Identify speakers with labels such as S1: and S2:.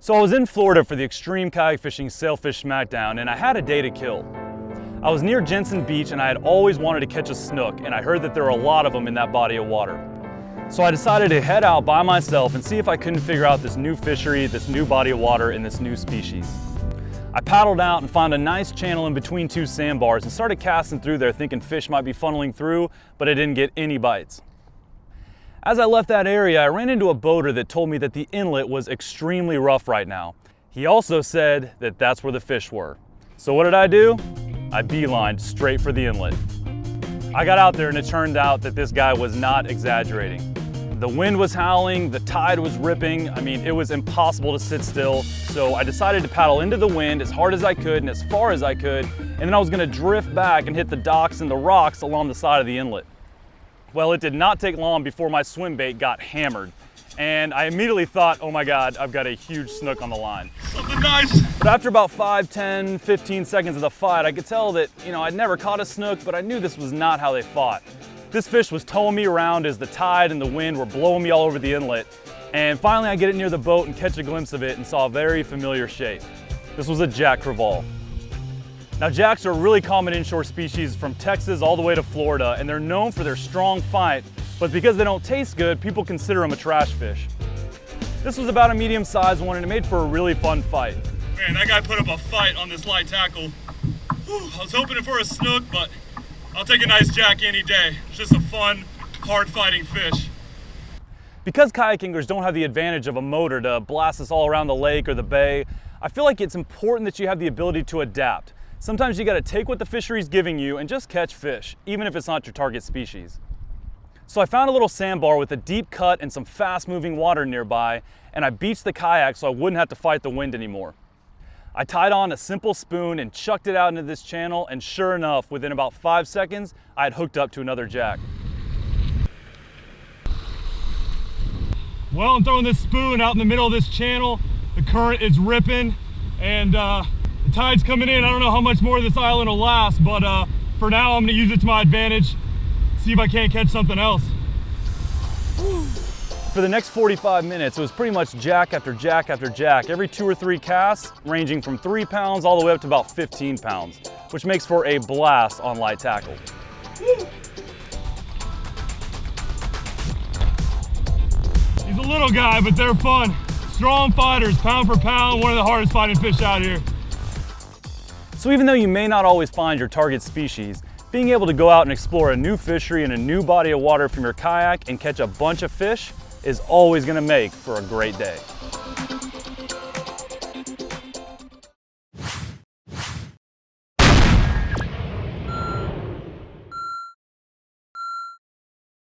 S1: So I was in Florida for the extreme kayak fishing sailfish smackdown, and I had a day to kill. I was near Jensen Beach and I had always wanted to catch a snook, and I heard that there are a lot of them in that body of water. So I decided to head out by myself and see if I couldn't figure out this new fishery, this new body of water, and this new species. I paddled out and found a nice channel in between two sandbars and started casting through there thinking fish might be funneling through, but I didn't get any bites. As I left that area, I ran into a boater that told me that the inlet was extremely rough right now. He also said that that's where the fish were. So what did I do? I beelined straight for the inlet. I got out there and it turned out that this guy was not exaggerating. The wind was howling, the tide was ripping. I mean, it was impossible to sit still. So I decided to paddle into the wind as hard as I could and as far as I could, and then I was gonna drift back and hit the docks and the rocks along the side of the inlet. Well, it did not take long before my swim bait got hammered. And I immediately thought, oh my God, I've got a huge snook on the line.
S2: Something nice.
S1: But after about 5, 10, 15 seconds of the fight, I could tell that, I'd never caught a snook, but I knew this was not how they fought. This fish was towing me around as the tide and the wind were blowing me all over the inlet. And finally I get it near the boat and catch a glimpse of it and saw a very familiar shape. This was a jack crevalle. Now, jacks are a really common inshore species from Texas all the way to Florida, and they're known for their strong fight, but because they don't taste good, people consider them a trash fish. This was about a medium-sized one, and it made for a really fun fight.
S2: Man, that guy put up a fight on this light tackle. Whew, I was hoping for a snook, but I'll take a nice jack any day. It's just a fun, hard-fighting fish.
S1: Because kayak anglers don't have the advantage of a motor to blast us all around the lake or the bay, I feel like it's important that you have the ability to adapt. Sometimes you gotta take what the fishery's giving you and just catch fish, even if it's not your target species. So I found a little sandbar with a deep cut and some fast-moving water nearby, and I beached the kayak so I wouldn't have to fight the wind anymore. I tied on a simple spoon and chucked it out into this channel, and sure enough, within about 5 seconds, I had hooked up to another jack.
S2: Well, I'm throwing this spoon out in the middle of this channel. The current is ripping, and the tide's coming in. I don't know how much more this island will last, but for now I'm gonna use it to my advantage, see if I can't catch something else.
S1: For the next 45 minutes, it was pretty much jack after jack after jack, every 2 or 3 casts, ranging from 3 pounds all the way up to about 15 pounds, which makes for a blast on light tackle.
S2: He's a little guy, but they're fun. Strong fighters, pound for pound, one of the hardest fighting fish out here.
S1: So even though you may not always find your target species, being able to go out and explore a new fishery and a new body of water from your kayak and catch a bunch of fish is always going to make for a great day.